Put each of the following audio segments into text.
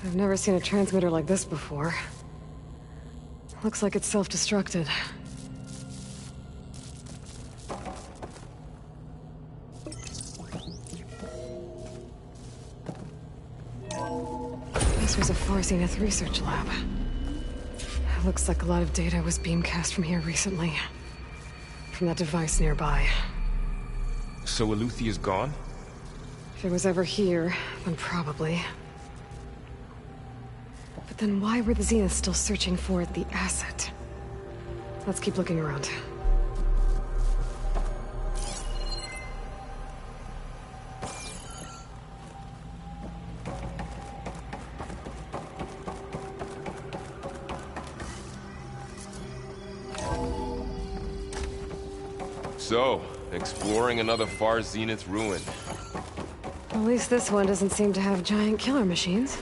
I've never seen a transmitter like this before. Looks like it's self-destructed. This was a Far Zenith research lab. Looks like a lot of data was beamcast from here recently. From that device nearby. So Eleuthea's gone? If it was ever here, then probably. But then why were the Zeniths still searching for the asset? Let's keep looking around. So, exploring another Far Zenith ruin. At least this one doesn't seem to have giant killer machines.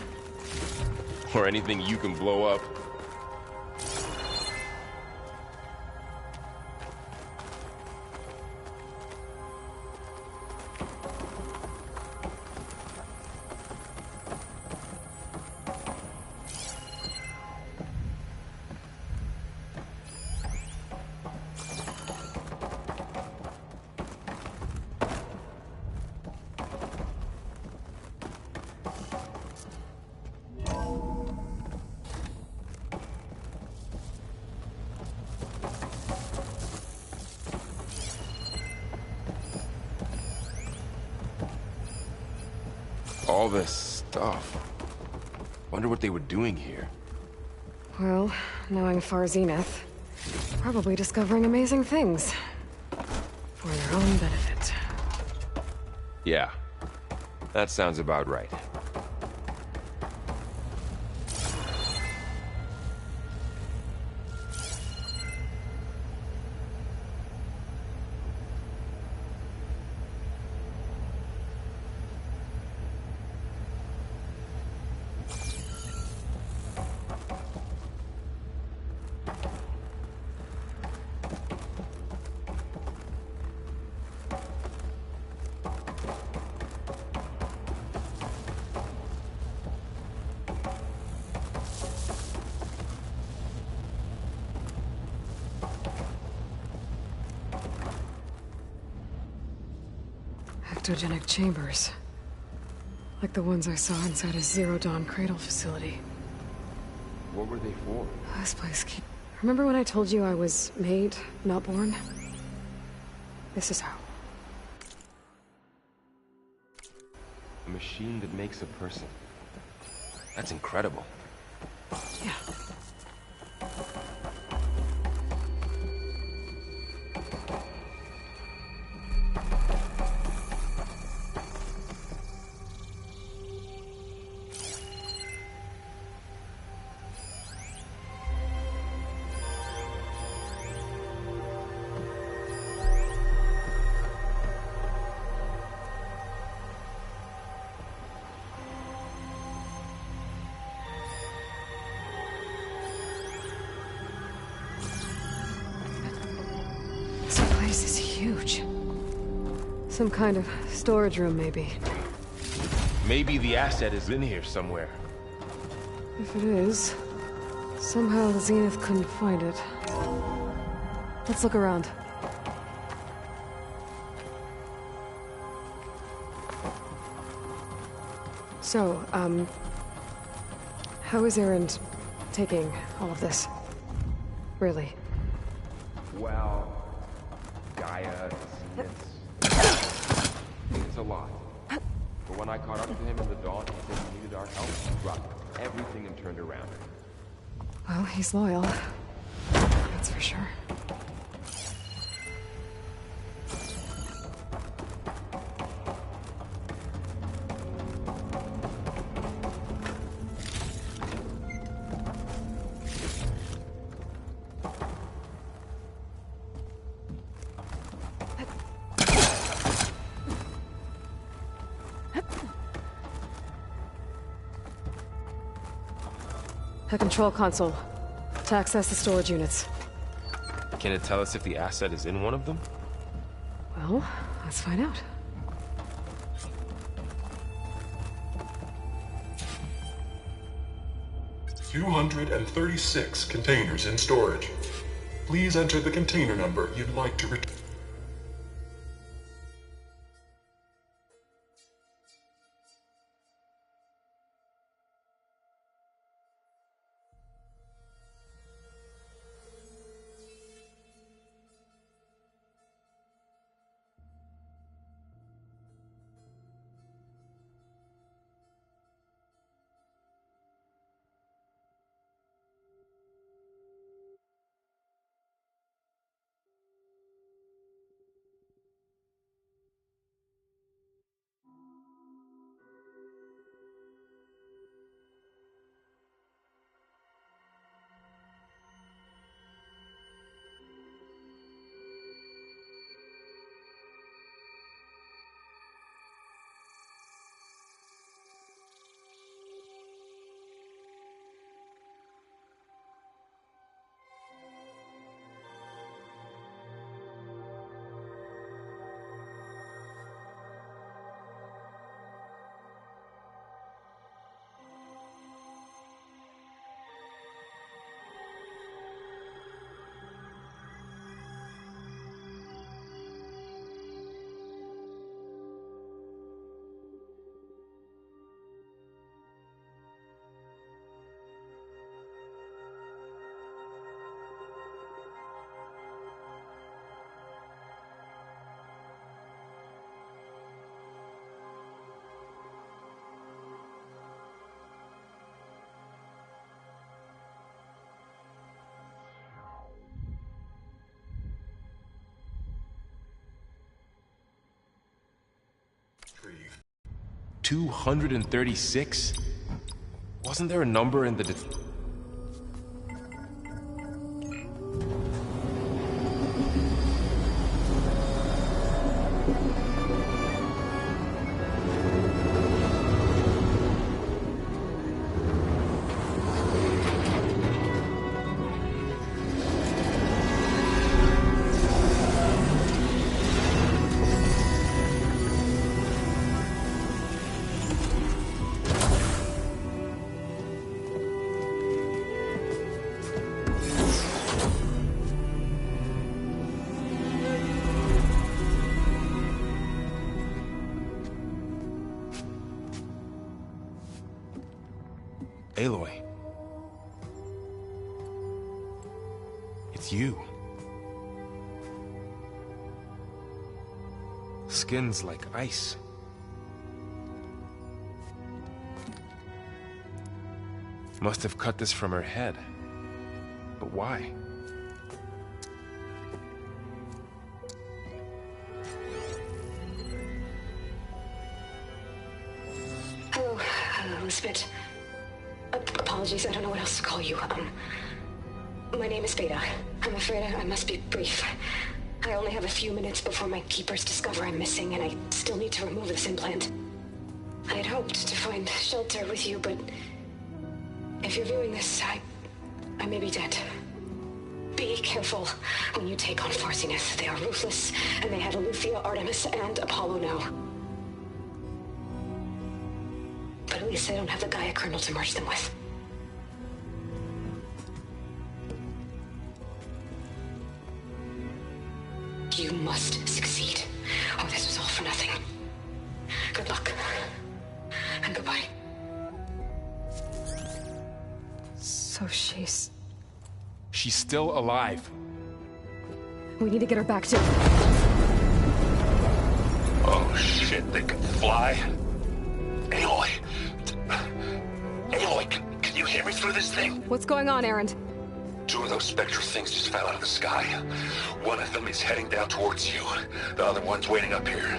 Or anything you can blow up. All this stuff. Wonder what they were doing here. Well, knowing Far Zenith, probably discovering amazing things. For their own benefit. Yeah, that sounds about right. Ectogenic chambers. Like the ones I saw inside a Zero Dawn cradle facility. What were they for? This place Remember when I told you I was made, not born? This is how. A machine that makes a person. That's incredible. Yeah. This is huge. Some kind of storage room, maybe. Maybe the asset is in here somewhere. If it is, somehow the Zenith couldn't find it. Let's look around. So, how is Erend taking all of this? Really? Well, Gaia, it's a lot. But when I caught up to him in the dawn, he said he needed our help. He dropped everything and turned around. Well, he's loyal. That's for sure. A control console. To access the storage units. Can it tell us if the asset is in one of them? Well, let's find out. 236 containers in storage. Please enter the container number you'd like to return. Retrieve. 236? Wasn't there a number in the... Aloy. It's you. Skin's like ice. Must have cut this from her head. But why? Hello, Elizabeth. Apologies, I don't know what else to call you. My name is Beta. I'm afraid I must be brief. I only have a few minutes before my keepers discover I'm missing, and I still need to remove this implant. I had hoped to find shelter with you, but if you're viewing this, I may be dead. Be careful when you take on Farsineth. They are ruthless, and they have Aletheia, Artemis, and Apollo now. But at least they don't have the Gaia kernel to merge them with. You must succeed, or this was all for nothing. Good luck. And goodbye. So she's still alive. We need to get her back to... Oh shit, they can fly? Aloy! Aloy, can you hear me through this thing? What's going on, Erend? Two of those spectral things just fell out of the sky. One of them is heading down towards you. The other one's waiting up here.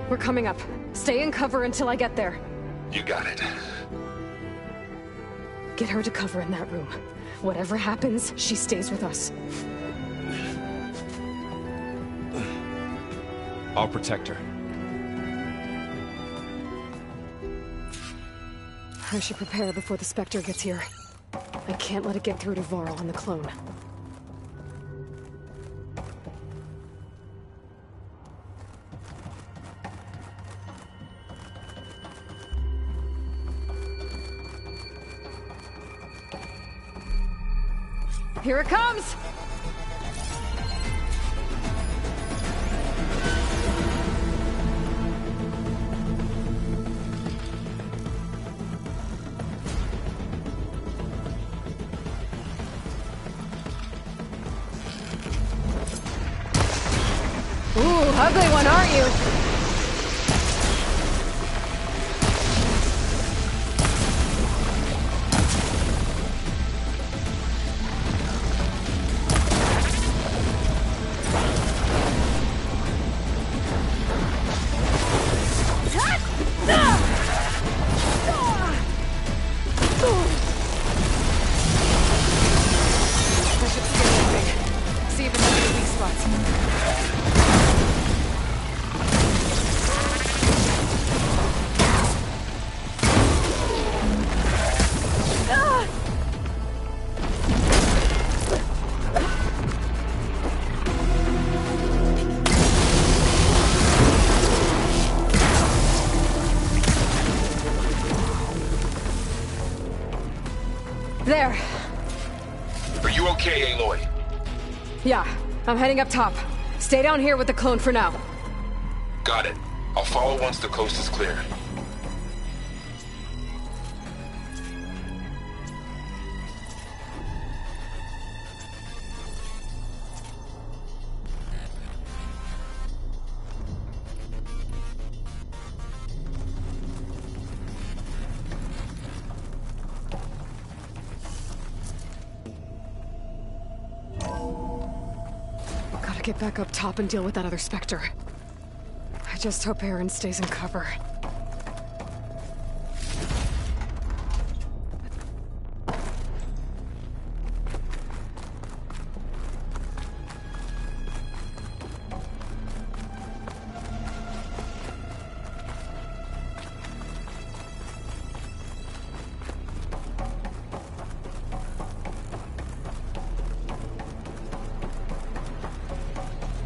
We're coming up. Stay in cover until I get there. You got it. Get her to cover in that room. Whatever happens, she stays with us. I'll protect her. I should prepare before the Spectre gets here. I can't let it get through to Varl and the clone. Here it comes! Ooh, ugly one, aren't you? There. Are you okay, Aloy? Yeah, I'm heading up top. Stay down here with the clone for now. Got it. I'll follow once the coast is clear. Gotta get back up top and deal with that other Spectre. I just hope Aaron stays in cover.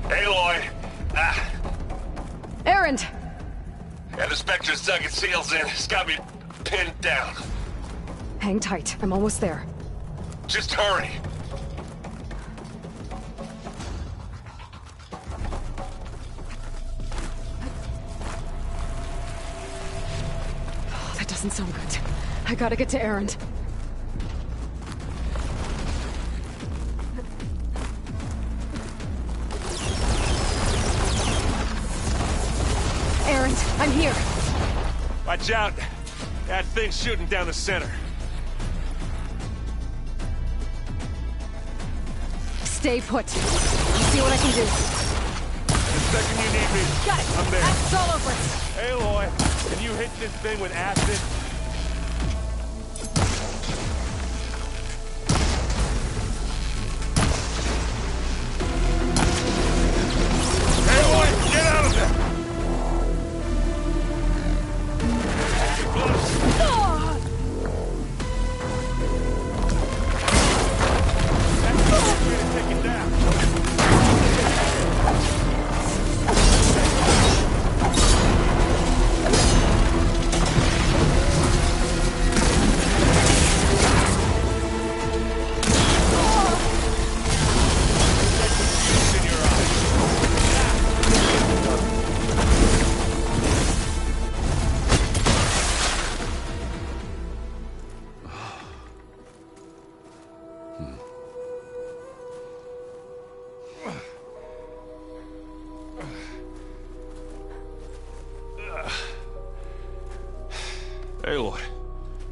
Aloy! Ah! Aaron! Yeah, the Spectre's dug its heels in. It's got me pinned down. Hang tight, I'm almost there. Just hurry. Oh, that doesn't sound good. I gotta get to Aaron. Aaron, I'm here. Watch out. That thing's shooting down the center. Stay put. I'll see what I can do. The second you need me, Got it. I'm there. Axe all over it. Aloy, can you hit this thing with acid? Aloy, get out of there! Aloy,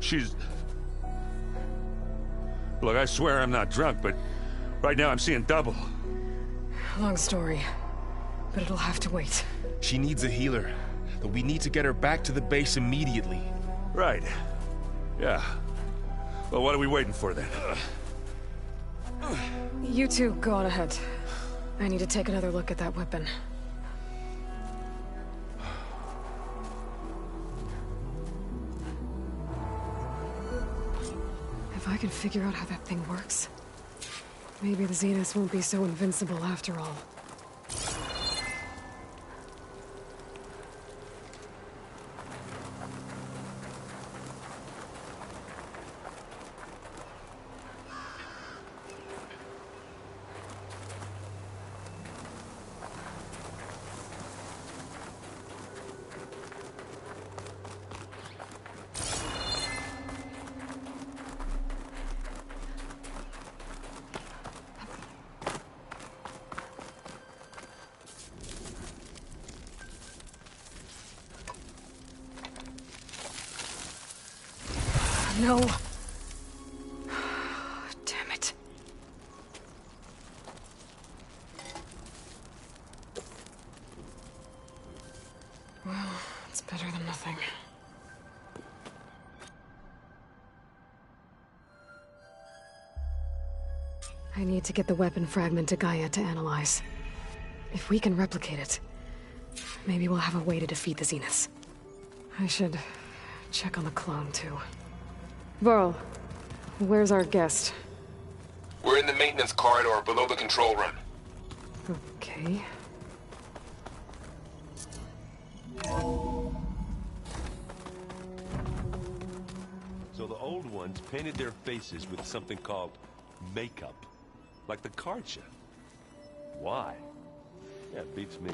she's... Look, I swear I'm not drunk, but right now I'm seeing double. Long story, but it'll have to wait. She needs a healer, but we need to get her back to the base immediately. Right. Yeah. Well, what are we waiting for then? You two go on ahead. I need to take another look at that weapon. If I can figure out how that thing works, maybe the Zeniths won't be so invincible after all. No. Damn it. Well, it's better than nothing. I need to get the weapon fragment to Gaia to analyze. If we can replicate it, maybe we'll have a way to defeat the Zeniths. I should check on the clone, too. Varl, where's our guest? We're in the maintenance corridor below the control room. Okay. So the old ones painted their faces with something called makeup. Like the card show. Why? Yeah, it beats me.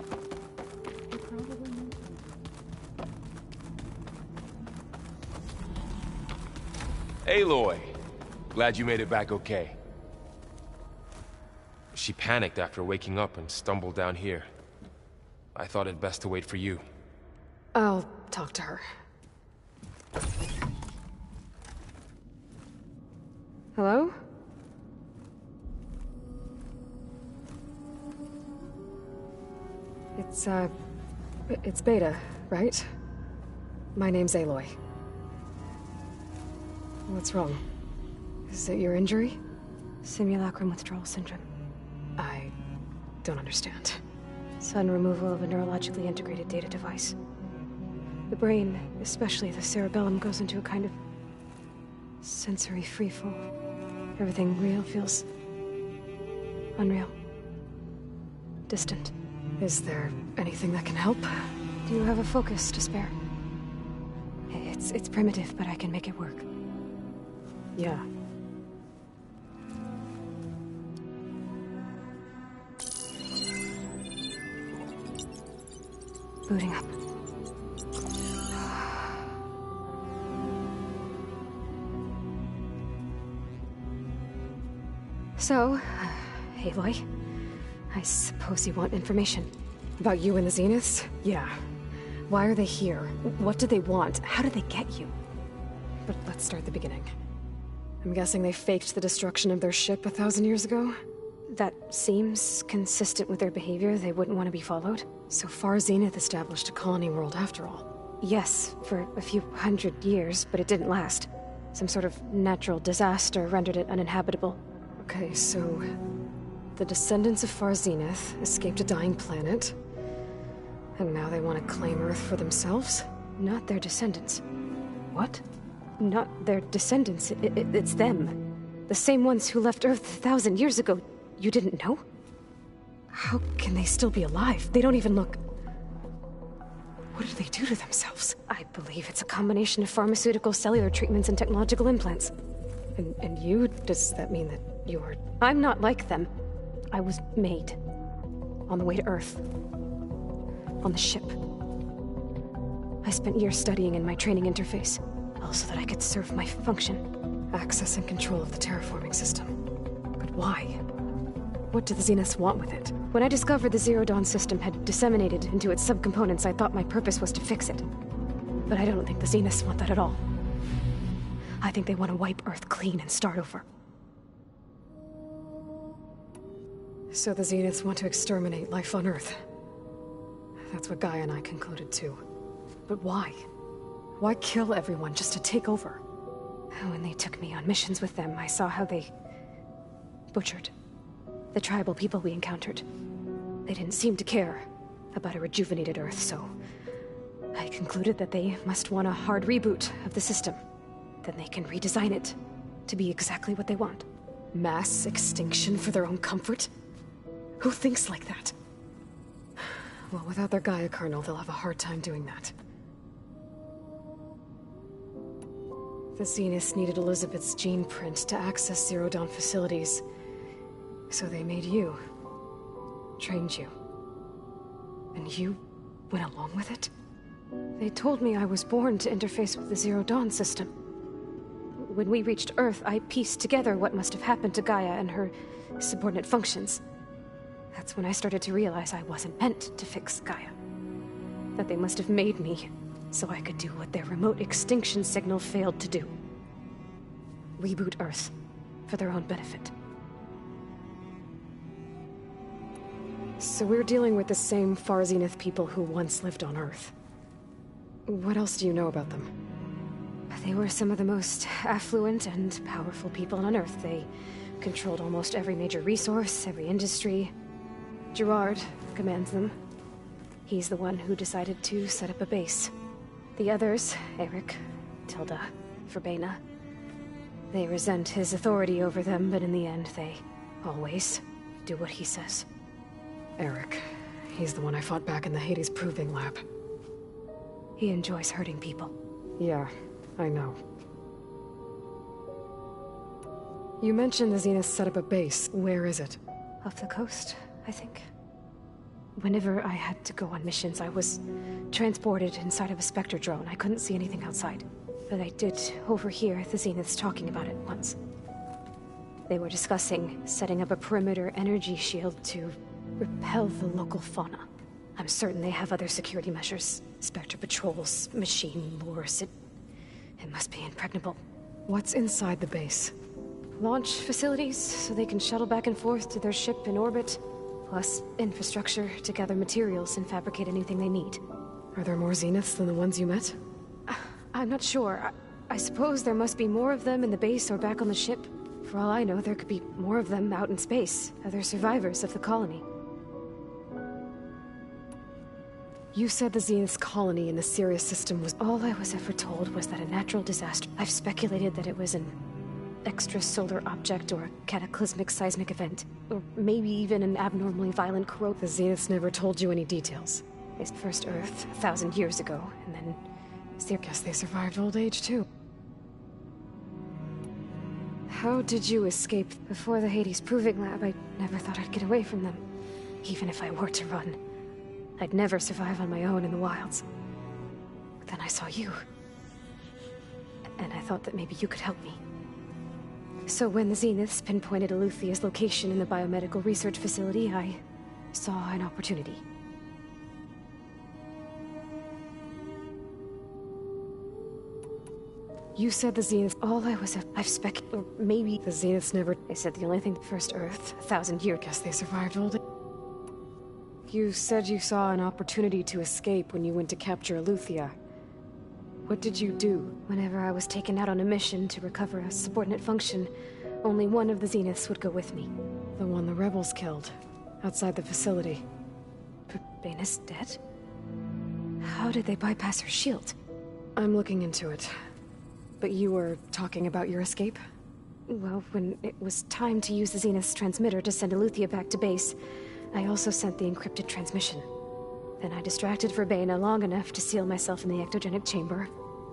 Aloy! Glad you made it back okay. She panicked after waking up and stumbled down here. I thought it best to wait for you. I'll talk to her. Hello? It's Beta, right? My name's Aloy. What's wrong? Is it your injury? Simulacrum withdrawal syndrome. I don't understand. Sudden removal of a neurologically integrated data device. The brain, especially the cerebellum, goes into a kind of sensory freefall. Everything real feels unreal. Distant. Is there anything that can help? Do you have a focus to spare? It's primitive, but I can make it work. Yeah. Booting up. So, Aloy, I suppose you want information. About you and the Zeniths? Yeah. Why are they here? What do they want? How did they get you? But let's start at the beginning. I'm guessing they faked the destruction of their ship 1,000 years ago? That seems consistent with their behavior. They wouldn't want to be followed. So far, Zenith established a colony world after all. Yes, for a few hundred years, but it didn't last. Some sort of natural disaster rendered it uninhabitable. Okay, so the descendants of Far Zenith escaped a dying planet, and now they want to claim Earth for themselves? Not their descendants. What? Not their descendants. It's them. The same ones who left Earth 1,000 years ago. You didn't know? How can they still be alive? They don't even look... What did they do to themselves? I believe it's a combination of pharmaceutical, cellular treatments, and technological implants. And you? Does that mean that you're... I'm not like them. I was made. On the way to Earth. On the ship. I spent years studying in my training interface, all so that I could serve my function. Access and control of the terraforming system. But why? What do the Zeniths want with it? When I discovered the Zero Dawn system had disseminated into its subcomponents, I thought my purpose was to fix it. But I don't think the Zeniths want that at all. I think they want to wipe Earth clean and start over. So the Zeniths want to exterminate life on Earth. That's what Gaia and I concluded too. But why? Why kill everyone just to take over? When they took me on missions with them, I saw how they butchered the tribal people we encountered. They didn't seem to care about a rejuvenated Earth, so I concluded that they must want a hard reboot of the system. Then they can redesign it to be exactly what they want. Mass extinction for their own comfort? Who thinks like that? Well, without their Gaia kernel, they'll have a hard time doing that. The Zeniths needed Elizabeth's gene print to access Zero Dawn facilities. So they made you. Trained you. And you went along with it? They told me I was born to interface with the Zero Dawn system. When we reached Earth, I pieced together what must have happened to Gaia and her subordinate functions. That's when I started to realize I wasn't meant to fix Gaia. That they must have made me so I could do what their remote extinction signal failed to do. reboot Earth for their own benefit. So we're dealing with the same Far Zenith people who once lived on Earth. What else do you know about them? They were some of the most affluent and powerful people on Earth. They controlled almost every major resource, every industry. Gerard commands them. He's the one who decided to set up a base. The others, Eric, Tilda, Verbena, they resent his authority over them, but in the end, they always do what he says. Eric. He's the one I fought back in the Hades Proving Lab. He enjoys hurting people. Yeah, I know. You mentioned the Zenith set up a base. Where is it? Off the coast, I think. Whenever I had to go on missions, I was transported inside of a Spectre drone. I couldn't see anything outside. But I did overhear the Zeniths talking about it once. They were discussing setting up a perimeter energy shield to repel the local fauna. I'm certain they have other security measures. Spectre patrols, machine lures. It must be impregnable. What's inside the base? Launch facilities, so they can shuttle back and forth to their ship in orbit. Plus, infrastructure to gather materials and fabricate anything they need. Are there more Zeniths than the ones you met? I'm not sure. I suppose there must be more of them in the base or back on the ship. For all I know, there could be more of them out in space, other survivors of the colony. You said the Zenith's colony in the Sirius system was... All I was ever told was that a natural disaster... I've speculated that it was an extrasolar object or a cataclysmic seismic event. Or maybe even an abnormally violent corrode. The Zeniths never told you any details. It's first Earth, 1,000 years ago, and then... I guess they survived old age, too. How did you escape? Before the Hades Proving Lab, I never thought I'd get away from them. Even if I were to run. I'd never survive on my own in the wilds. But then I saw you. And I thought that maybe you could help me. So when the Zeniths pinpointed Eluthia's location in the biomedical research facility, I saw an opportunity. You said the Zeniths... or maybe... The Zeniths never... I said the only thing... First Earth, 1,000 years... Guess they survived old age. You said you saw an opportunity to escape when you went to capture Eluthia. What did you do? Whenever I was taken out on a mission to recover a subordinate function, only one of the Zeniths would go with me. The one the rebels killed, outside the facility. Baina's dead? How did they bypass her shield? I'm looking into it. But you were talking about your escape? Well, when it was time to use the Zenith's transmitter to send Eluthia back to base, I also sent the encrypted transmission. Then I distracted Verbena long enough to seal myself in the ectogenic chamber,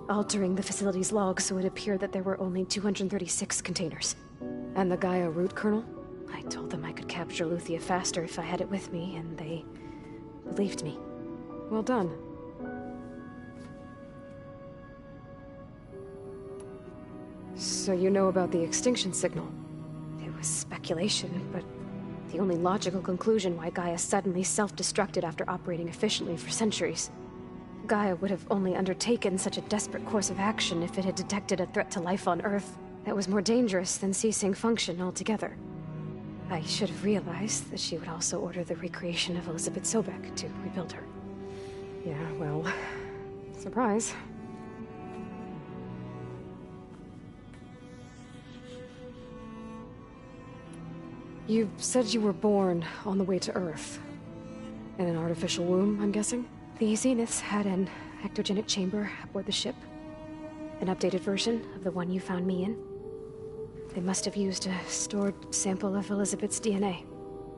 altering the facility's log so it appeared that there were only 236 containers. And the Gaia root kernel? I told them I could capture Eluthia faster if I had it with me, and they believed me. Well done. So you know about the extinction signal? It was speculation, but the only logical conclusion why Gaia suddenly self-destructed after operating efficiently for centuries. Gaia would have only undertaken such a desperate course of action if it had detected a threat to life on Earth that was more dangerous than ceasing function altogether. I should have realized that she would also order the recreation of Elizabeth Sobek to rebuild her. Yeah, well... surprise. You said you were born on the way to Earth. In an artificial womb, I'm guessing? The Zeniths had an ectogenic chamber aboard the ship. An updated version of the one you found me in. They must have used a stored sample of Elizabeth's DNA.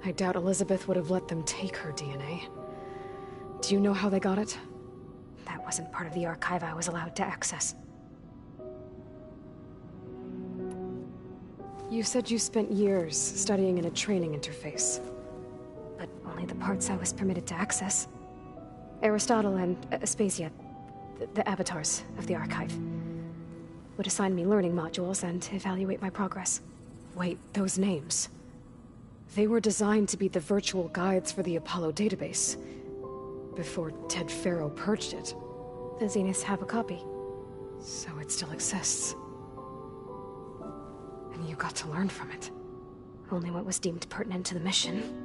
I doubt Elizabeth would have let them take her DNA. Do you know how they got it? That wasn't part of the archive I was allowed to access. You said you spent years studying in a training interface. But only the parts I was permitted to access. Aristotle and Aspasia, the avatars of the archive, would assign me learning modules and evaluate my progress. Wait, those names. They were designed to be the virtual guides for the Apollo database. Before Ted Faro purged it. The Zeniths have a copy. So it still exists. and you got to learn from it. Only what was deemed pertinent to the mission.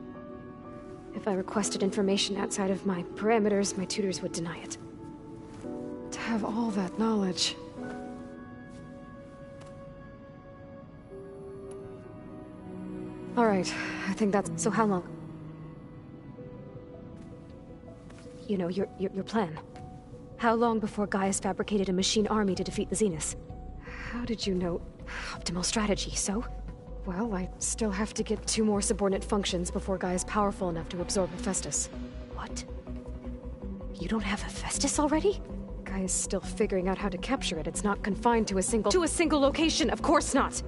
If I requested information outside of my parameters, my tutors would deny it. To have all that knowledge... Alright, I think that's... So how long? You know, your plan. How long before Gaius fabricated a machine army to defeat the Zeniths? How did you know? Optimal strategy, so? Well, I still have to get 2 more subordinate functions before Guy is powerful enough to absorb Hephaestus. What? You don't have Hephaestus already? Guy is still figuring out how to capture it. It's not confined to a single location, of course not!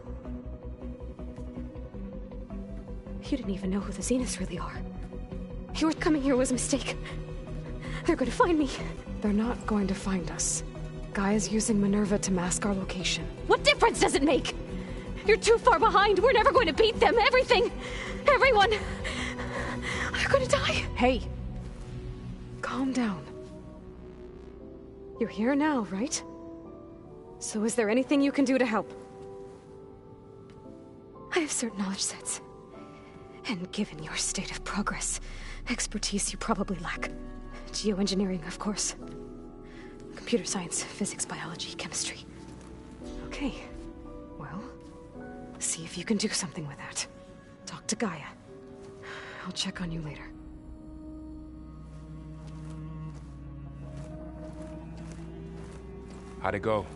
You didn't even know who the Zeniths really are. Your coming here was a mistake. They're going to find me. They're not going to find us. Guy is using Minerva to mask our location. What difference does it make? You're too far behind. We're never going to beat them. Everything. Everyone. They're going to die. Hey. Calm down. You're here now, right? So is there anything you can do to help? I have certain knowledge sets. And given your state of progress, expertise you probably lack. Geoengineering, of course. Computer science, physics, biology, chemistry. Okay. Well, see if you can do something with that. Talk to Gaia. I'll check on you later. How'd it go?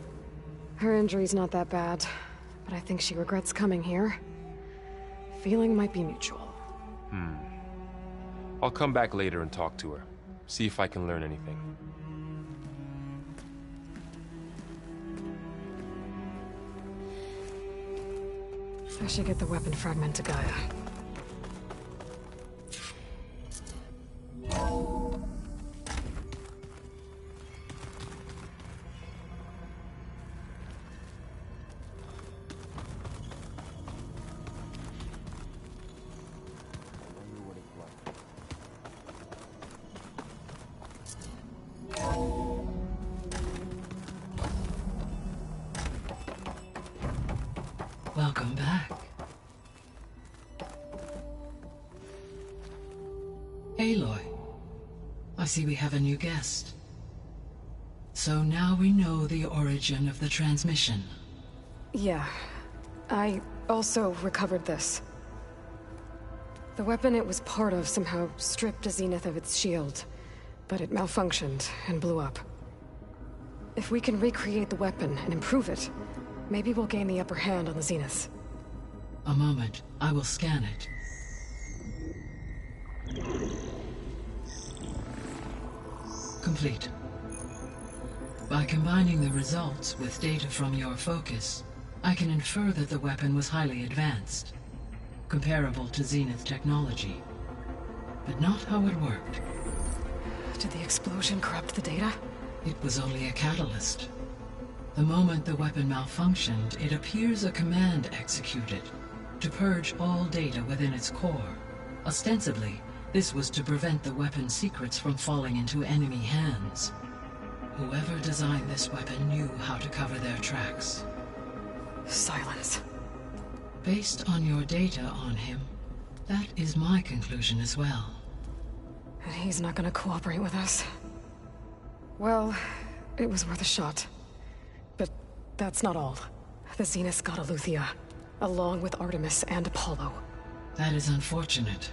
Her injury's not that bad, but I think she regrets coming here. Feeling might be mutual. I'll come back later and talk to her. See if I can learn anything. I should get the weapon fragment to Gaia. Welcome back. Aloy, I see we have a new guest. So now we know the origin of the transmission. Yeah. I also recovered this. The weapon it was part of somehow stripped a Zenith of its shield, but it malfunctioned and blew up. If we can recreate the weapon and improve it, maybe we'll gain the upper hand on the Zeniths. A moment, I will scan it. Complete. By combining the results with data from your focus, I can infer that the weapon was highly advanced, comparable to Zenith technology, but not how it worked. Did the explosion corrupt the data? It was only a catalyst. The moment the weapon malfunctioned, it appears a command executed to purge all data within its core. Ostensibly, this was to prevent the weapon's secrets from falling into enemy hands. Whoever designed this weapon knew how to cover their tracks. Silence. Based on your data on him, that is my conclusion as well. And he's not gonna cooperate with us. Well, it was worth a shot. But that's not all. The Zeniths got Eleuthia, along with Artemis and Apollo. That is unfortunate.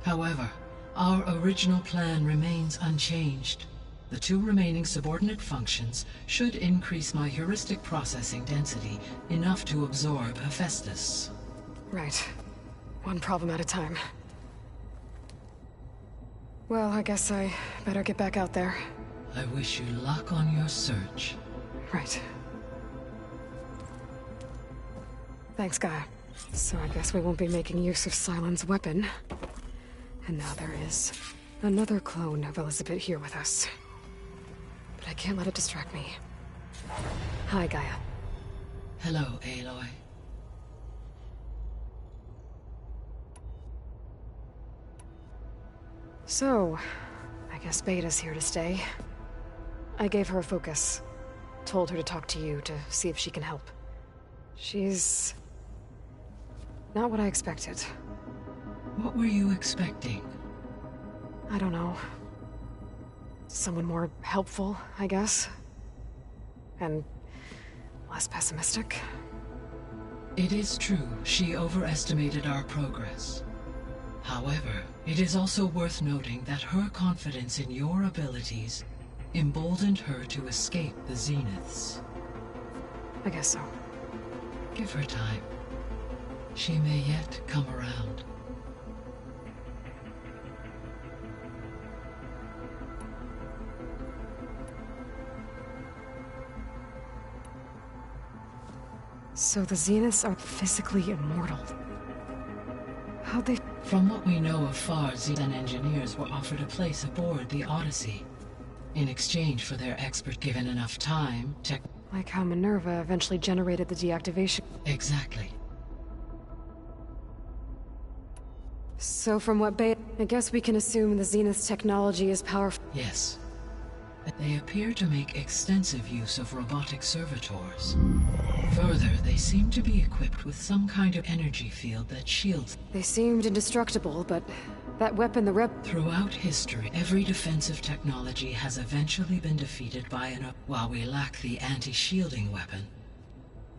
However, our original plan remains unchanged. The 2 remaining subordinate functions should increase my heuristic processing density enough to absorb Hephaestus. Right. One problem at a time. Well, I guess I better get back out there. I wish you luck on your search. Right. Thanks, Gaia. So I guess we won't be making use of Cylon's weapon. And now there is another clone of Elizabeth here with us. But I can't let it distract me. Hi, Gaia. Hello, Aloy. So, I guess Beta's here to stay. I gave her a focus. Told her to talk to you to see if she can help. She's Not what I expected. What were you expecting? I don't know. Someone more helpful, I guess. And less pessimistic. It is true, she overestimated our progress. However, it is also worth noting that her confidence in your abilities emboldened her to escape the Zeniths. I guess so. Give her time. She may yet come around. So the Zeniths are physically immortal. How'd they... From what we know of Far, Zen engineers were offered a place aboard the Odyssey. In exchange for their expert given enough time, Like how Minerva eventually generated the deactivation. Exactly. So from what I guess we can assume the Zenith's technology is powerful. Yes. They appear to make extensive use of robotic servitors. Further, they seem to be equipped with some kind of energy field that shields. They seemed indestructible, but that weapon the Rep... Throughout history, every defensive technology has eventually been defeated by while we lack the anti-shielding weapon.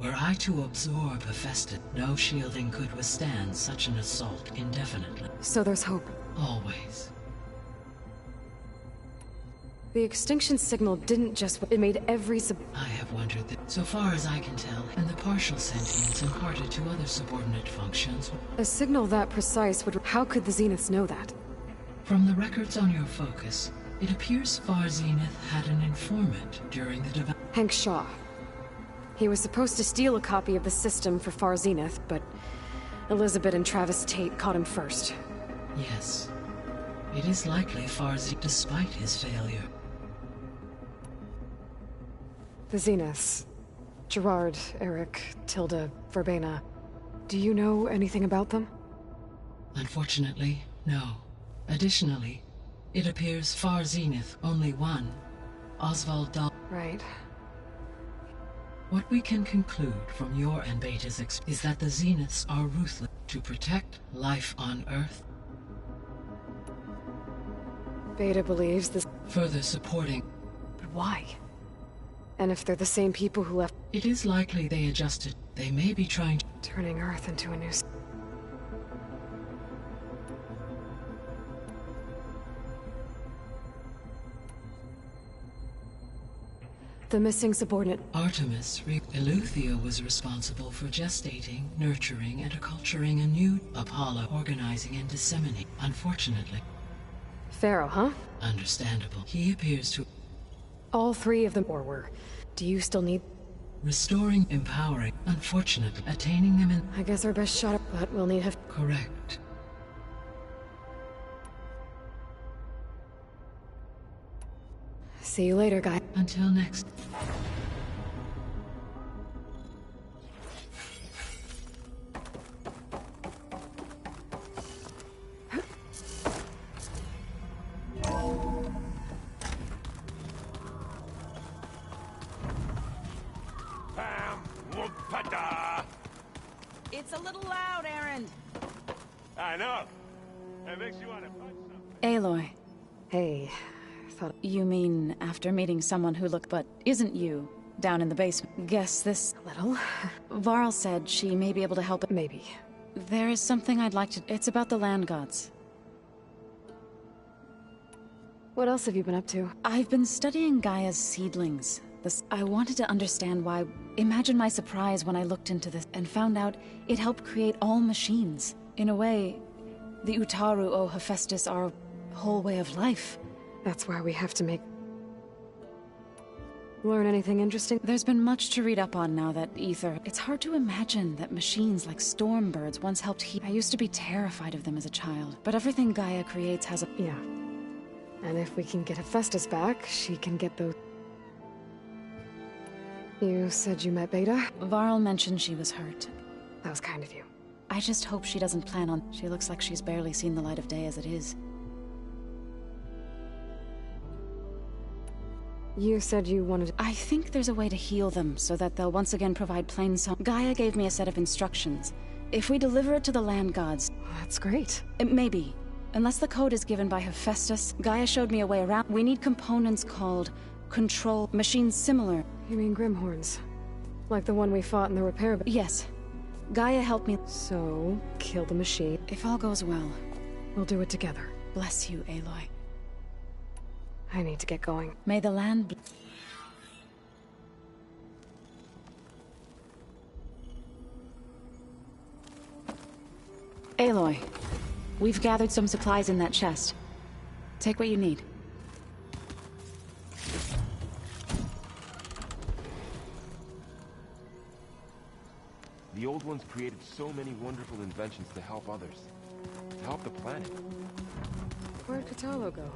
Were I to absorb Hephaestus, no shielding could withstand such an assault indefinitely. So there's hope. Always. The extinction signal didn't just... It made every I have wondered that, so far as I can tell, and the partial sentience imparted to other subordinate functions. A signal that precise would... How could the Zeniths know that? From the records on your focus, it appears Far Zenith had an informant during the development. Hank Shaw. He was supposed to steal a copy of the system for Far Zenith, but Elizabeth and Travis Tate caught him first. Yes. It is likely Far Zenith, despite his failure. The Zeniths. Gerard, Eric, Tilda, Verbena. Do you know anything about them? Unfortunately, no. Additionally, it appears Far Zenith, only one. Oswald Dahl. Right. What we can conclude from your and Beta's is that the Zeniths are ruthless to protect life on Earth. Beta believes this... Further supporting... But why? And if they're the same people who left... It is likely they adjusted. They may be trying to... Turning Earth into a new... The missing subordinate... Artemis, Eleuthia was responsible for gestating, nurturing, and acculturating a new Apollo, organizing and disseminating. Unfortunately. Pharaoh, huh? Understandable. He appears to... All three of them were. Do you still need... Restoring, empowering, unfortunately, attaining them in... I guess our best shot, but we'll need... Correct. See you later, guy. Until next... It's a little loud, Aaron. I know. It makes you want to punch something. Aloy. Hey, thought... You mean after meeting someone who looked but isn't you, down in the basement? Guess this... A little? Varl said she may be able to help... Maybe. There is something I'd like to... It's about the land gods. What else have you been up to? I've been studying Gaia's seedlings. I wanted to understand why... Imagine my surprise when I looked into this and found out it helped create all machines. In a way, the Utaru o Hephaestus are a whole way of life. That's why we have to make... Learn anything interesting? There's been much to read up on now that Ether... It's hard to imagine that machines like storm birds once helped I used to be terrified of them as a child, but everything Gaia creates has a... Yeah. And if we can get Hephaestus back, she can get those... You said you met Beta? Varl mentioned she was hurt. That was kind of you. I just hope she doesn't plan on... She looks like she's barely seen the light of day as it is. You said you wanted... I think there's a way to heal them so that they'll once again provide plain song. Gaia gave me a set of instructions. If we deliver it to the land gods... That's great. Maybe. Unless the code is given by Hephaestus, Gaia showed me a way around. We need components called control machines similar. You mean Grimhorns? Like the one we fought in the repair bay? Yes. Gaia helped me. So, kill the machine. If all goes well. We'll do it together. Bless you, Aloy. I need to get going. May the land... Aloy, we've gathered some supplies in that chest. Take what you need. The old ones created so many wonderful inventions to help others. To help the planet. Where'd Katalo go?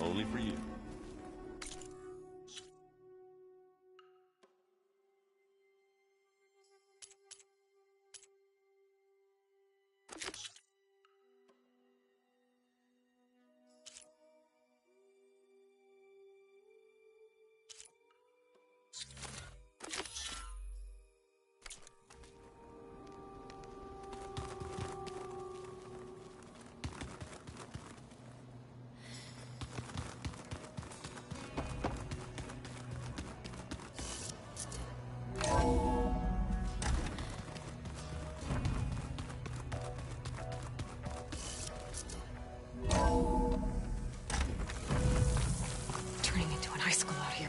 Only for you. Turning into an high school out here.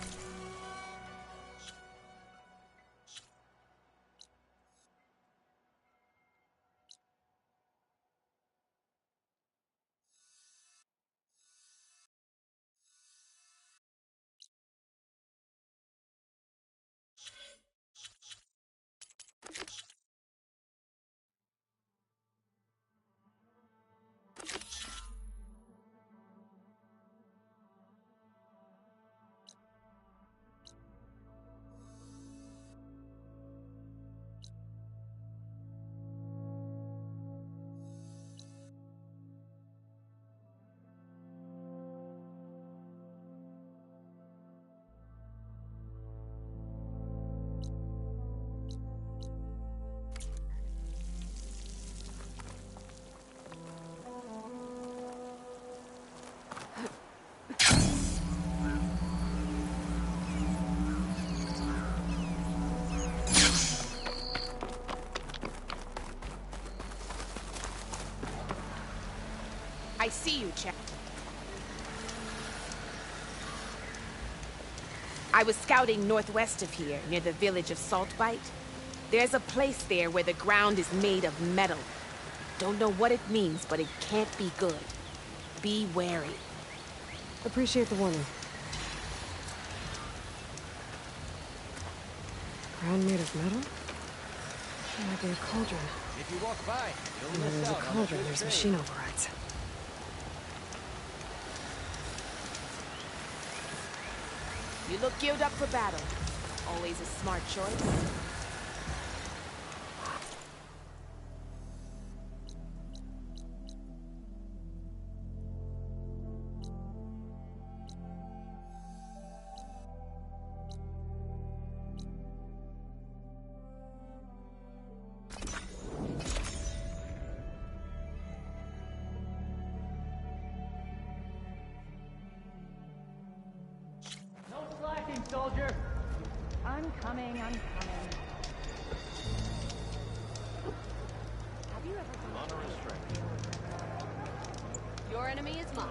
I see you, Chad. I was scouting northwest of here, near the village of Saltbite. There's a place there where the ground is made of metal. Don't know what it means, but it can't be good. Be wary. Appreciate the warning. Ground made of metal? That might be a cauldron. If you walk by, you'll And where miss there's a out on cauldron, the there's good machine things. overrides. You look geared up for battle. Always a smart choice. soldier. I'm coming. Have you ever been Honor and strength. Your enemy is mine.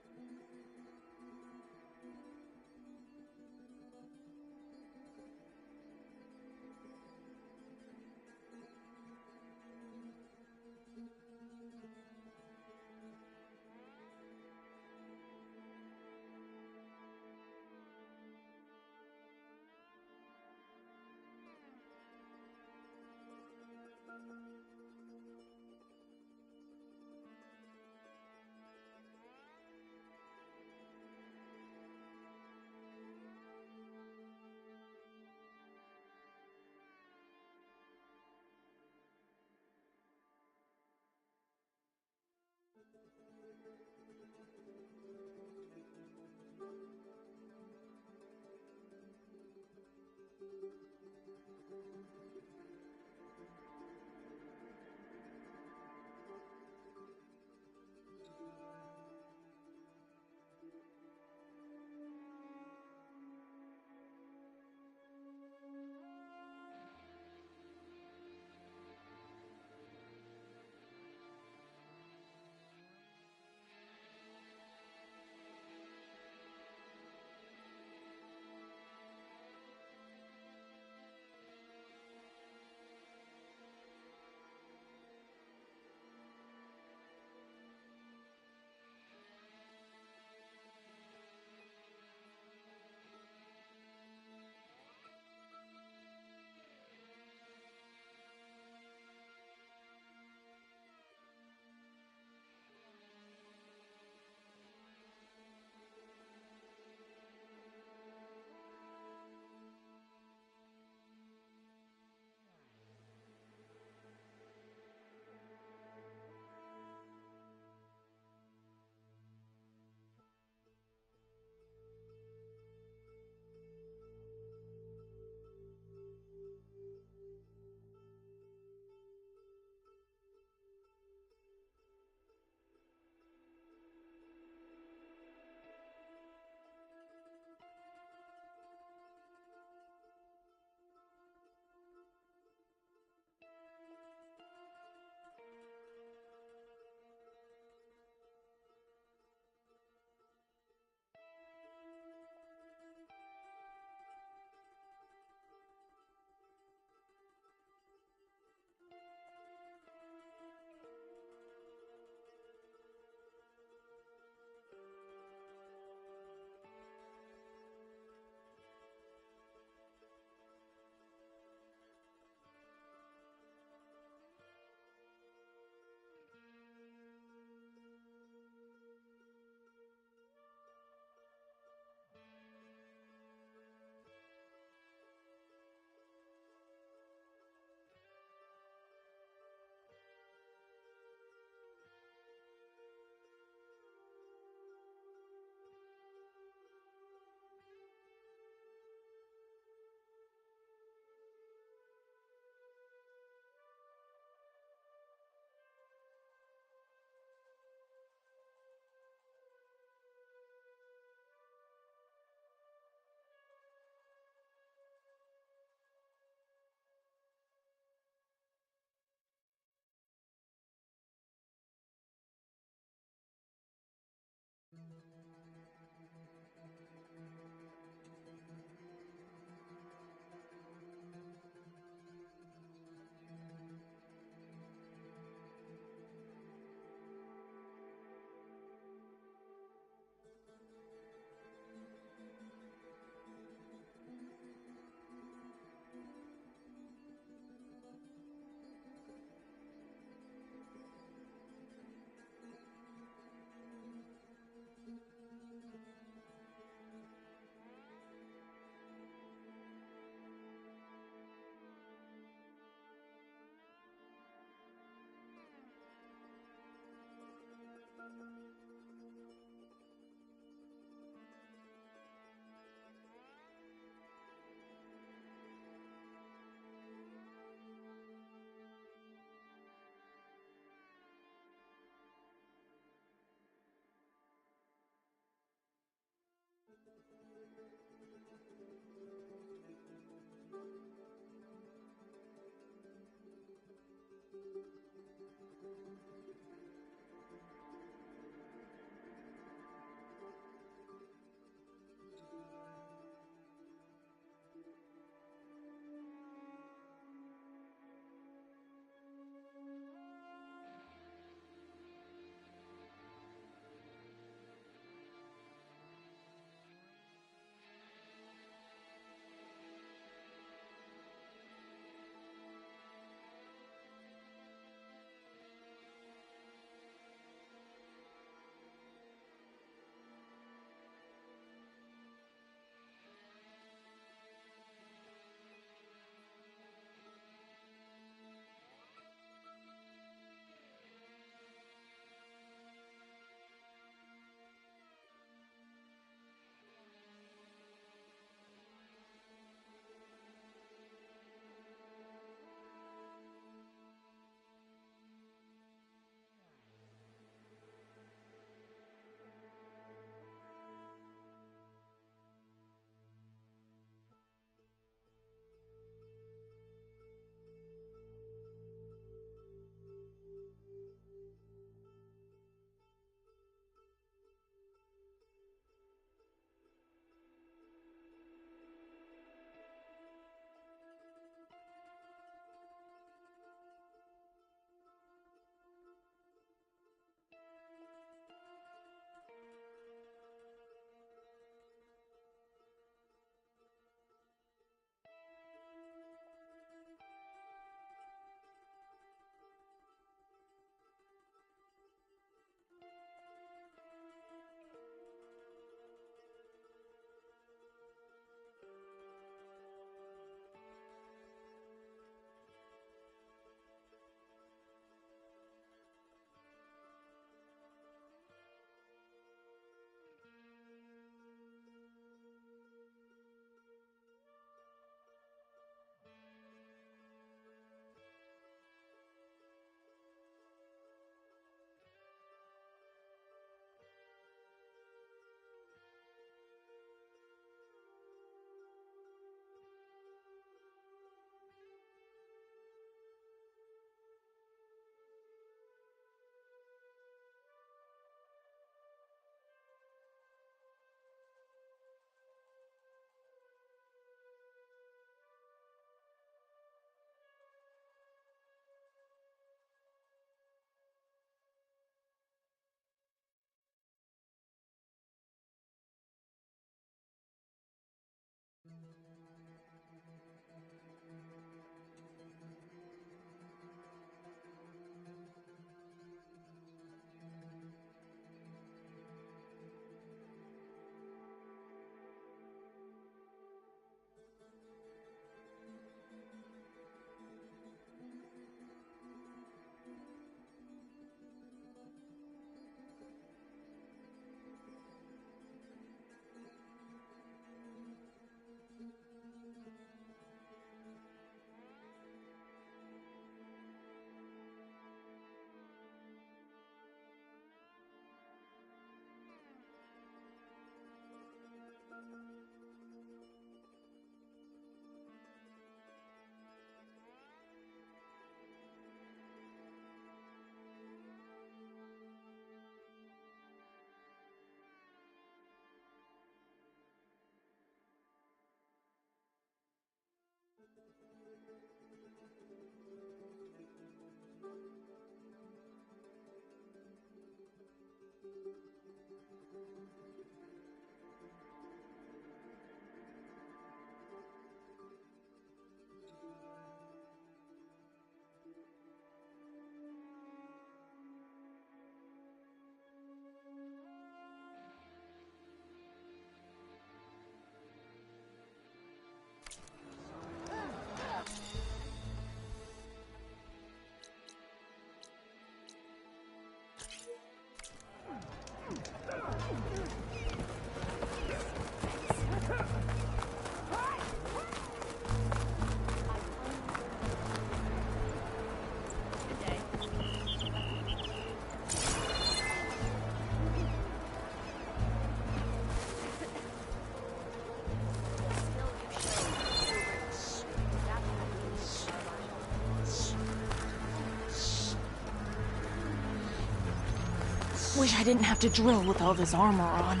Wish I didn't have to drill with all this armor on.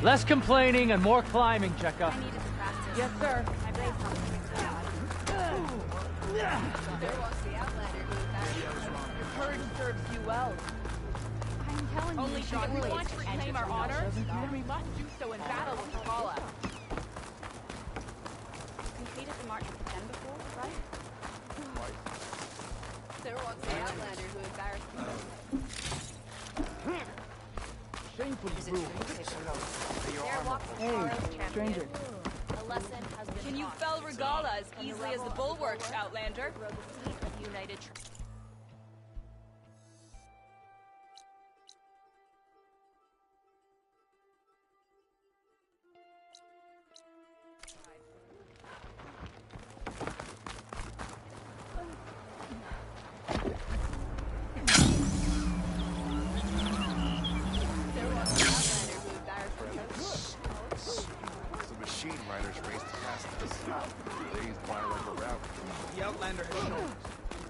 Less complaining and more climbing, Cheka. Yes, sir. Courage serves you well. I'm telling Only you, if we want to reclaim our honor, then we must do so in battle with Kala. Completed the march with them before, right? There was the outlander who embarrassed me. Shamefully cruel. Hey, stranger. A lesson has been Can you fell Regala as easily as the bulwarks, Outlander? United. The machine riders raced past us. Blazed by like a route. The Outlander has shown us.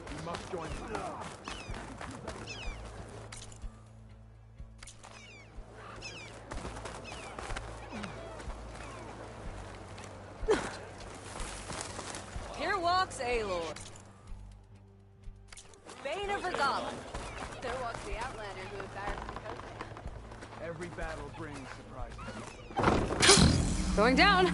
We must join them. Here walks Aelor. Bane of Regala. There walks the outlander who embarrassed the coast. Every battle brings surprises. Going down.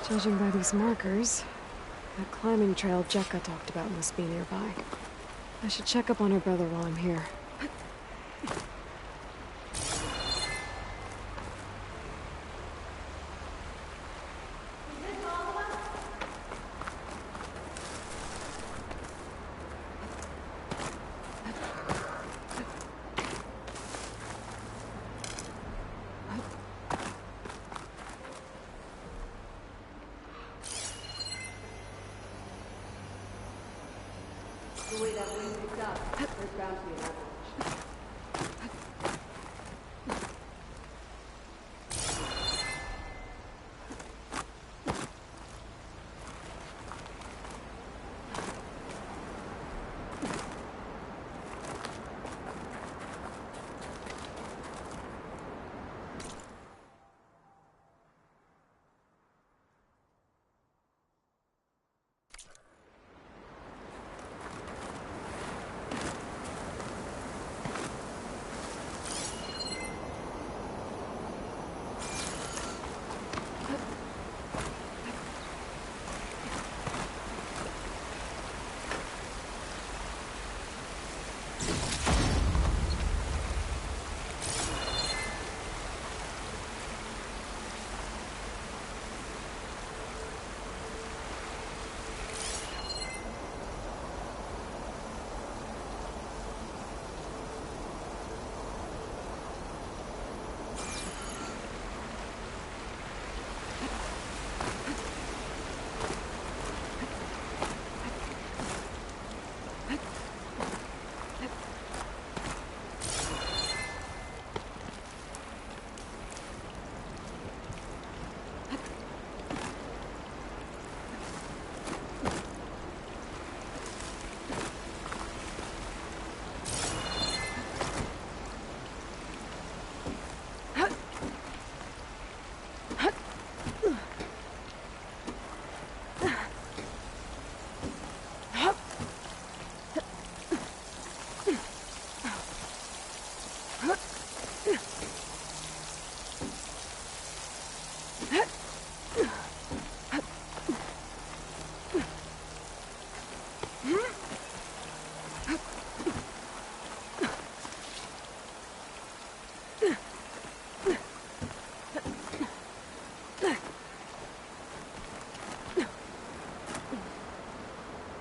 Judging by these markers, that climbing trail Jekka talked about must be nearby. I should check up on her brother while I'm here. The way that wind picks up, there's bound to be an avalanche.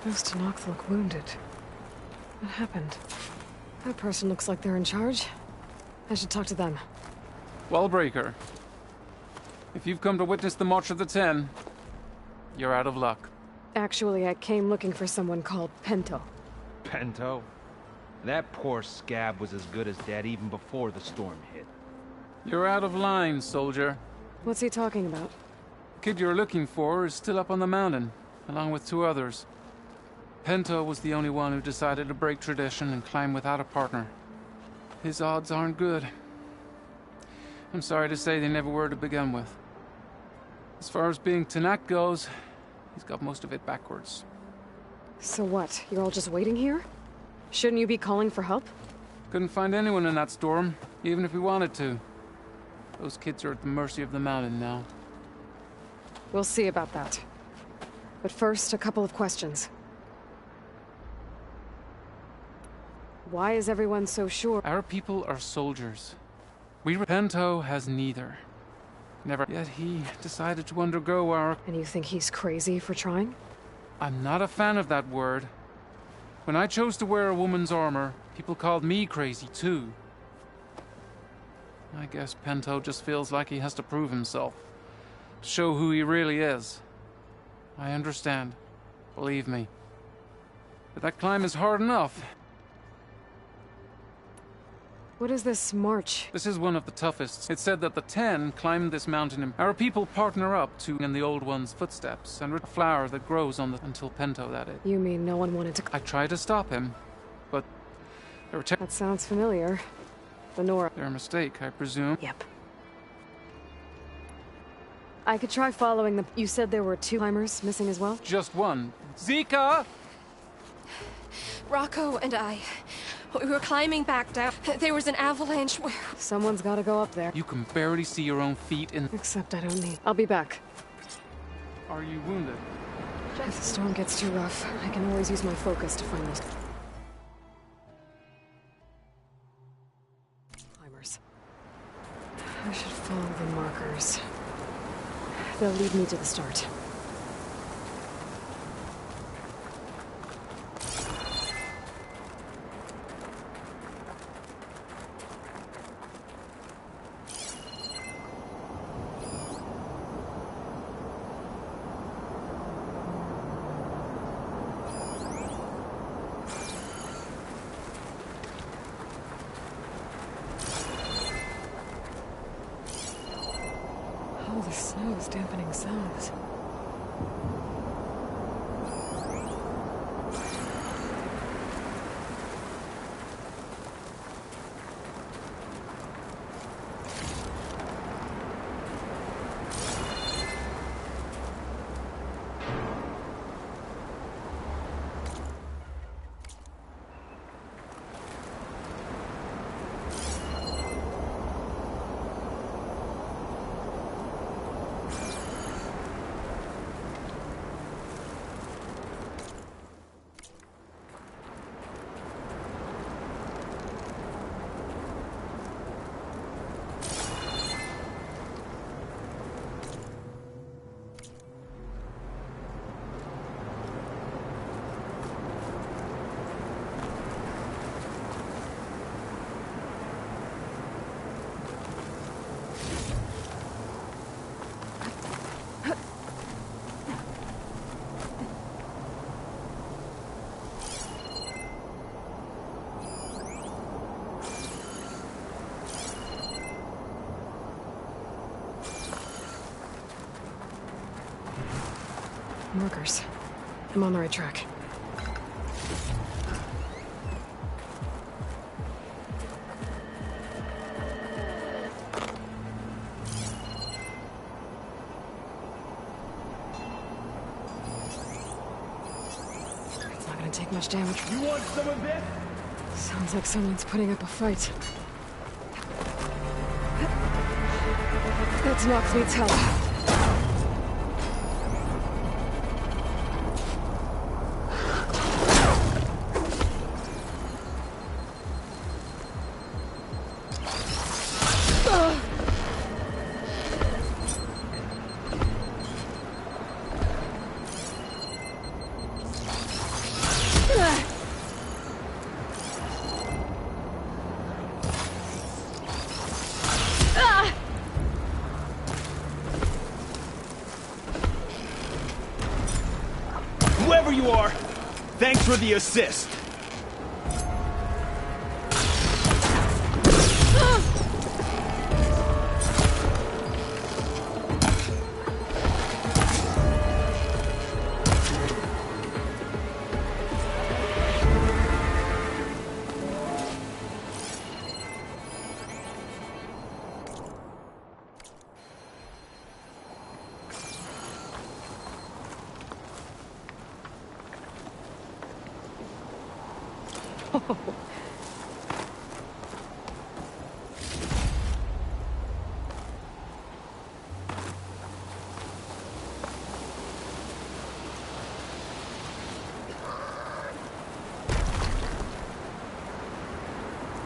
Those Tanoks look wounded. What happened? That person looks like they're in charge. I should talk to them. Wellbreaker. If you've come to witness the March of the Ten, you're out of luck. Actually, I came looking for someone called Pento. Pento? That poor scab was as good as dead even before the storm hit. You're out of line, soldier. What's he talking about? The kid you're looking for is still up on the mountain, along with 2 others. Pento was the only one who decided to break tradition and climb without a partner. His odds aren't good. I'm sorry to say they never were to begin with. As far as being Tanak goes, he's got most of it backwards. So what? You're all just waiting here? Shouldn't you be calling for help? Couldn't find anyone in that storm, even if we wanted to. Those kids are at the mercy of the mountain now. We'll see about that. But first, a couple of questions. Why is everyone so sure? Our people are soldiers. Pento has neither. Never. Yet he decided to undergo our... And you think he's crazy for trying? I'm not a fan of that word. When I chose to wear a woman's armor, people called me crazy too. I guess Pento just feels like he has to prove himself. To show who he really is. I understand. Believe me. But that climb is hard enough. What is this march? This is one of the toughest. It's said that the Ten climbed this mountain and our people partner up to in the Old One's footsteps and a flower that grows on the... until Pento, that is. You mean no one wanted to... I tried to stop him, but... there were That sounds familiar. The Nora... Their mistake, I presume. Yep. I could try following the... You said there were 2 climbers missing as well? Just one. Zika! Rocco and I... we were climbing back down. There was an avalanche where... Someone's gotta go up there. You can barely see your own feet in... Except I don't need... I'll be back. Are you wounded? If the storm gets too rough, I can always use my focus to find those... climbers. I should follow the markers. They'll lead me to the start. Oh, the snow is dampening sounds. Markers. I'm on the right track. It's not gonna take much damage. You want some of this? Sounds like someone's putting up a fight. That's Nox needs help. Whoever you are, thanks for the assist.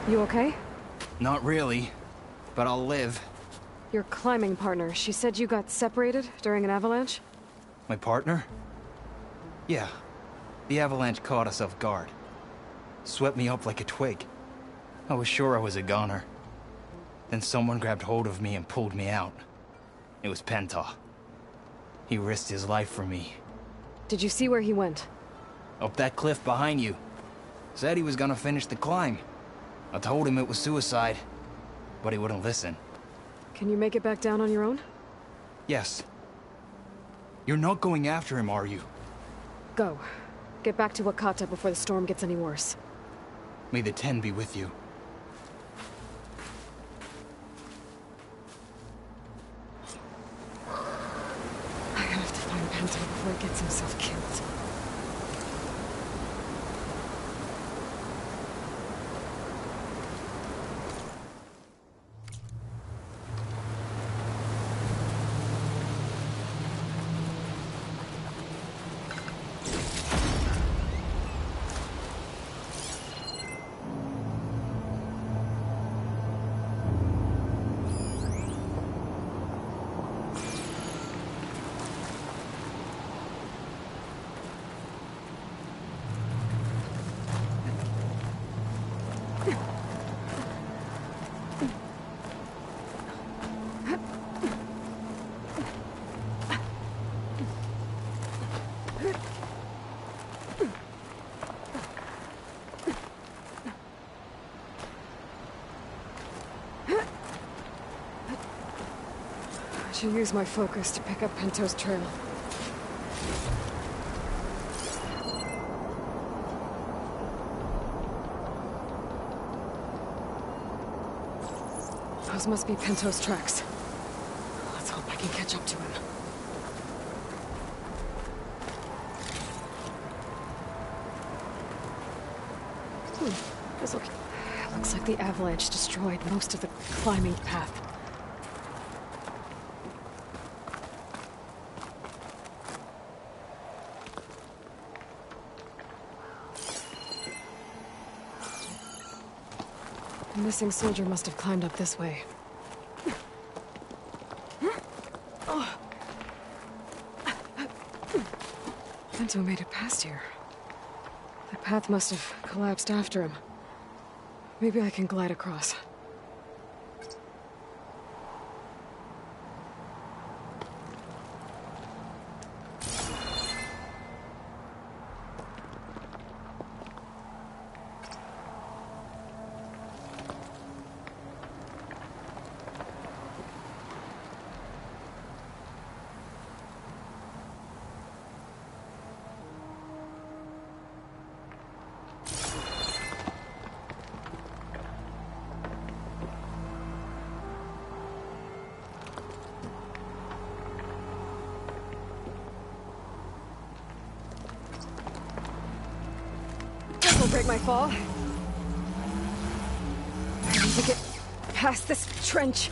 You okay? Not really, but I'll live. Your climbing partner, she said you got separated during an avalanche? My partner? Yeah. The avalanche caught us off guard. Swept me up like a twig. I was sure I was a goner. Then someone grabbed hold of me and pulled me out. It was Penta. He risked his life for me. Did you see where he went? Up that cliff behind you. Said he was gonna finish the climb. I told him it was suicide, but he wouldn't listen. Can you make it back down on your own? Yes. You're not going after him, are you? Go. Get back to Wakata before the storm gets any worse. May the Ten be with you. I have to find Penta before he gets himself killed. I should use my focus to pick up Pento's trail. Those must be Pento's tracks. Let's hope I can catch up to him. Looks like the avalanche destroyed most of the climbing path. The missing soldier must have climbed up this way. Bento made it past here. The path must have collapsed after him. Maybe I can glide across. break my fall. I need to get past this trench.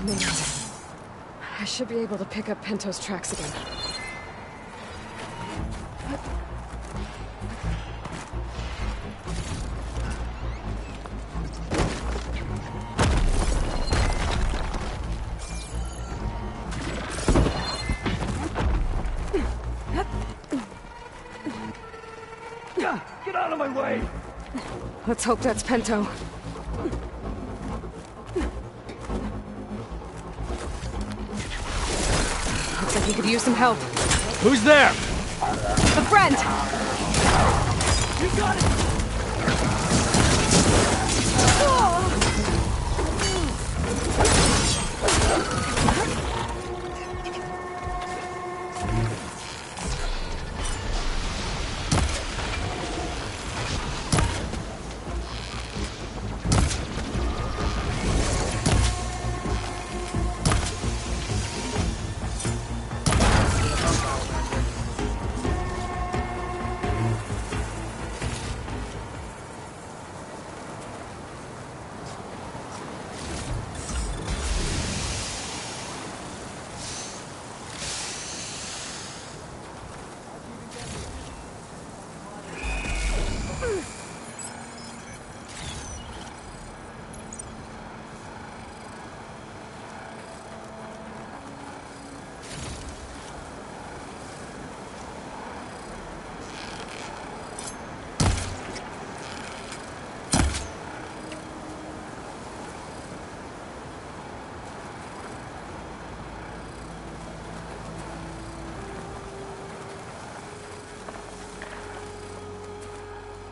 Made it. I should be able to pick up Pinto's tracks again. Get out of my way! Let's hope that's Pinto. Looks like he could use some help. Who's there? A friend! You got it!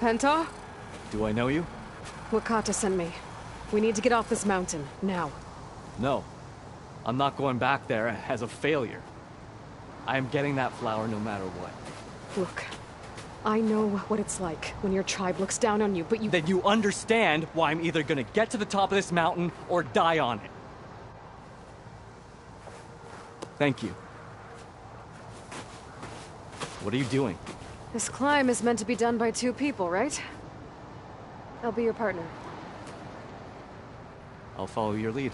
Penta? Do I know you? Wakata sent me. We need to get off this mountain, now. No. I'm not going back there as a failure. I am getting that flower no matter what. Look, I know what it's like when your tribe looks down on you, but you— Then you understand why I'm either gonna get to the top of this mountain or die on it. Thank you. What are you doing? This climb is meant to be done by 2 people, right? I'll be your partner. I'll follow your lead.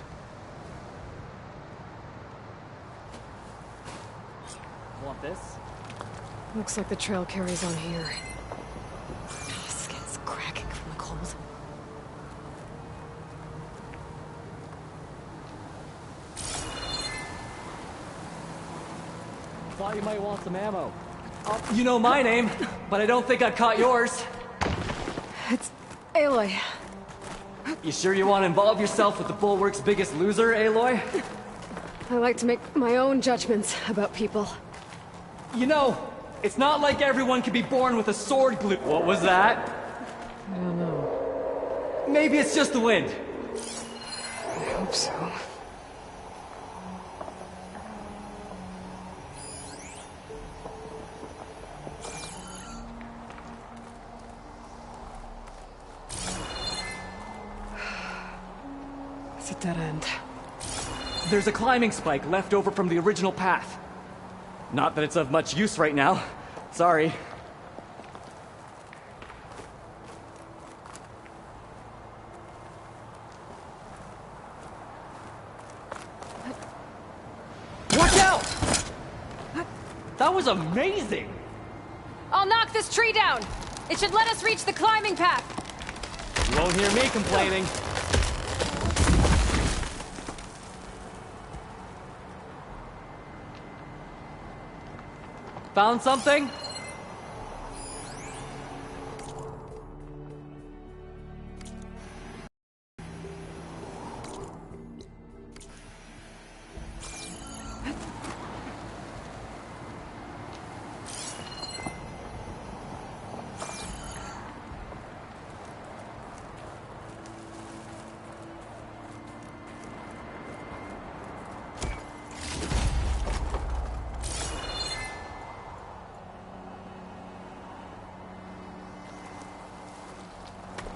Want this? Looks like the trail carries on here. Skin's cracking from the cold. Thought you might want some ammo. You know my name, but I don't think I caught yours. It's Aloy. You sure you want to involve yourself with the Bulwark's biggest loser, Aloy? I like to make my own judgments about people. You know, it's not like everyone can be born with a sword glue. What was that? I don't know. Maybe it's just the wind. I hope so. It's a dead end. There's a climbing spike left over from the original path. Not that it's of much use right now. Sorry. Watch out! That was amazing! I'll knock this tree down! It should let us reach the climbing path! You won't hear me complaining. Found something?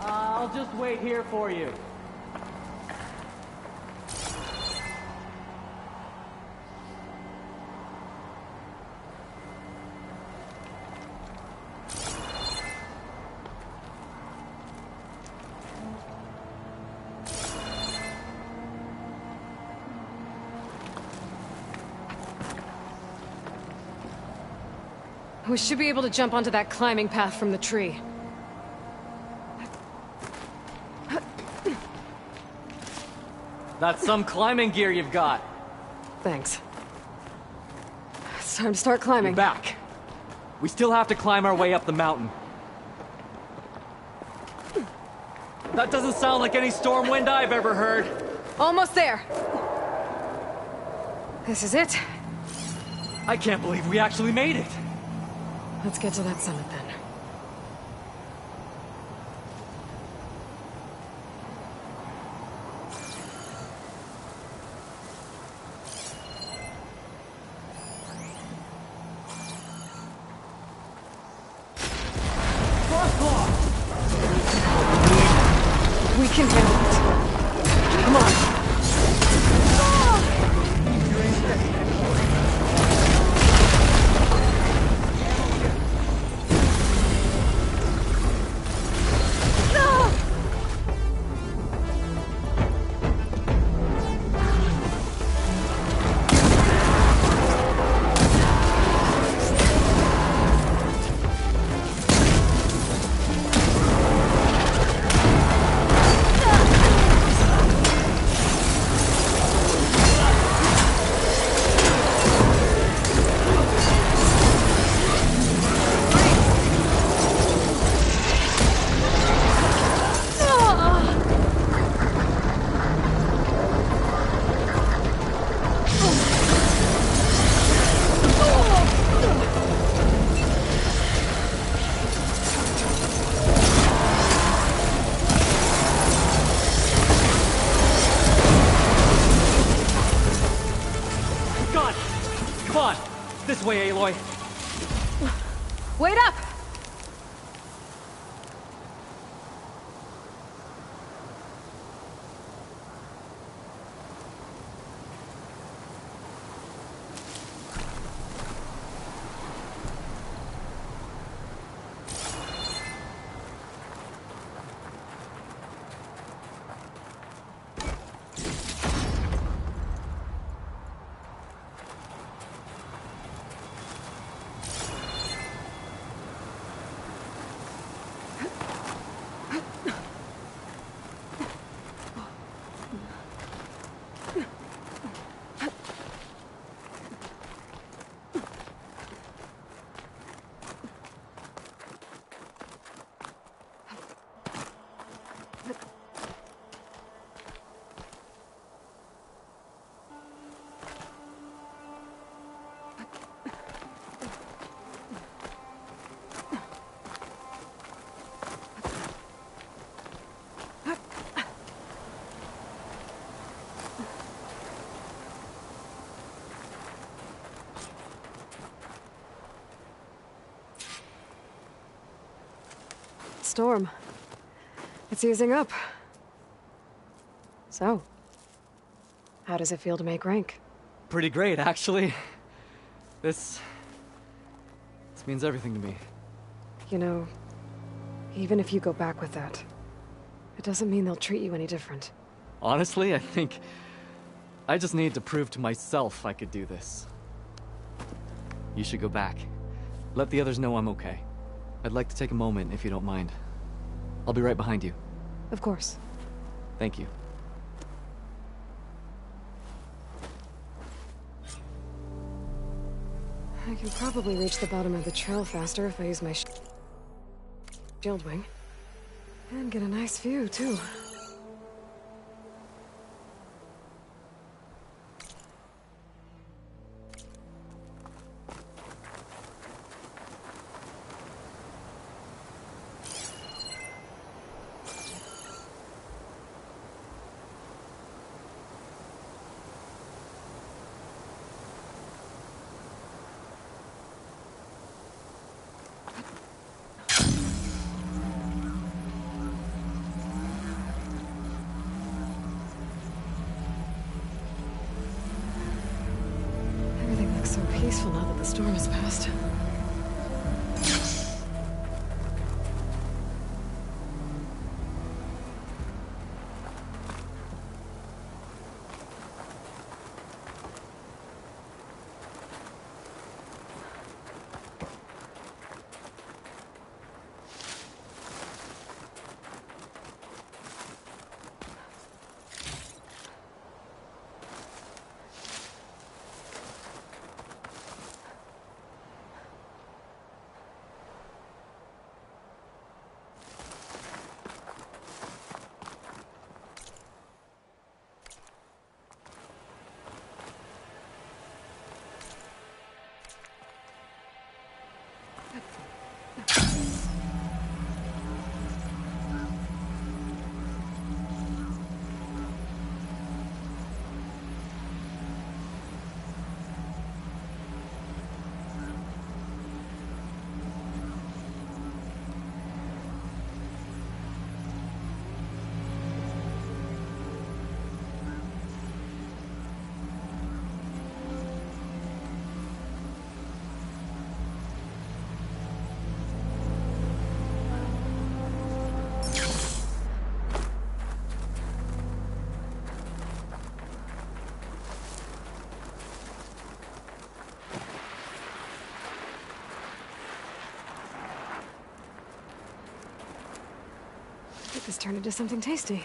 I'll just wait here for you. We should be able to jump onto that climbing path from the tree. That's some climbing gear you've got. Thanks. It's time to start climbing. You're back. We still have to climb our way up the mountain. That doesn't sound like any storm wind I've ever heard. Almost there. This is it. I can't believe we actually made it. Let's get to that summit then. We can handle it. Come on. This way, Aloy. Wait up! Storm. It's easing up. So, how does it feel to make rank? Pretty great, actually. This means everything to me. You know, even if you go back with that, it doesn't mean they'll treat you any different. Honestly, I think I just need to prove to myself I could do this. You should go back. Let the others know I'm okay. I'd like to take a moment, if you don't mind. I'll be right behind you. Of course. Thank you. I can probably reach the bottom of the trail faster if I use my shield wing. And get a nice view, too. So peaceful now that the storm has passed. This turned into something tasty.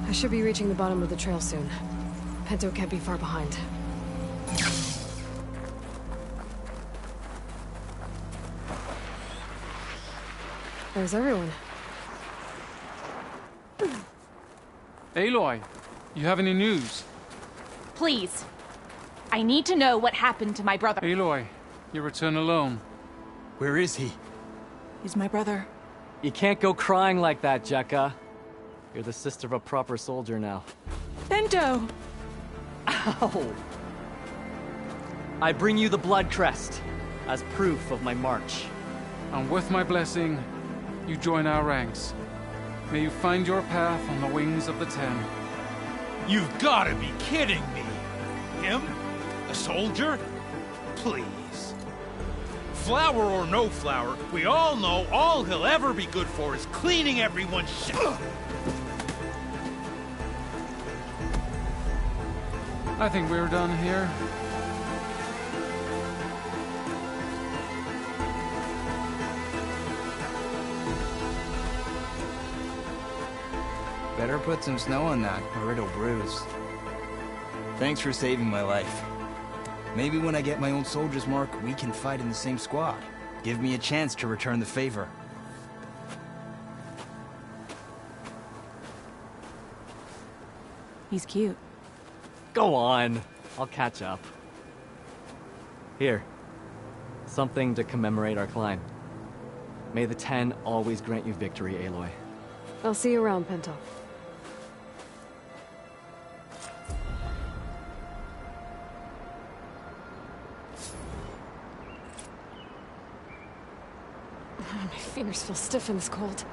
I should be reaching the bottom of the trail soon. Pinto can't be far behind. There's everyone. Aloy, you have any news? Please. I need to know what happened to my brother. Aloy, you return alone. Where is he? He's my brother. You can't go crying like that, Jekka. You're the sister of a proper soldier now. Bento! Ow! I bring you the blood crest as proof of my march. And with my blessing, you join our ranks. May you find your path on the wings of the 10. You've gotta be kidding me! Him? A soldier? Please. Flower or no flower, we all know all he'll ever be good for is cleaning everyone's shit. I think we're done here. Better put some snow on that, or it'll bruise. Thanks for saving my life. Maybe when I get my own soldier's mark, we can fight in the same squad. Give me a chance to return the favor. He's cute. Go on. I'll catch up. Here. Something to commemorate our climb. May the 10 always grant you victory, Aloy. I'll see you around, Pento. My fingers feel stiff in this cold.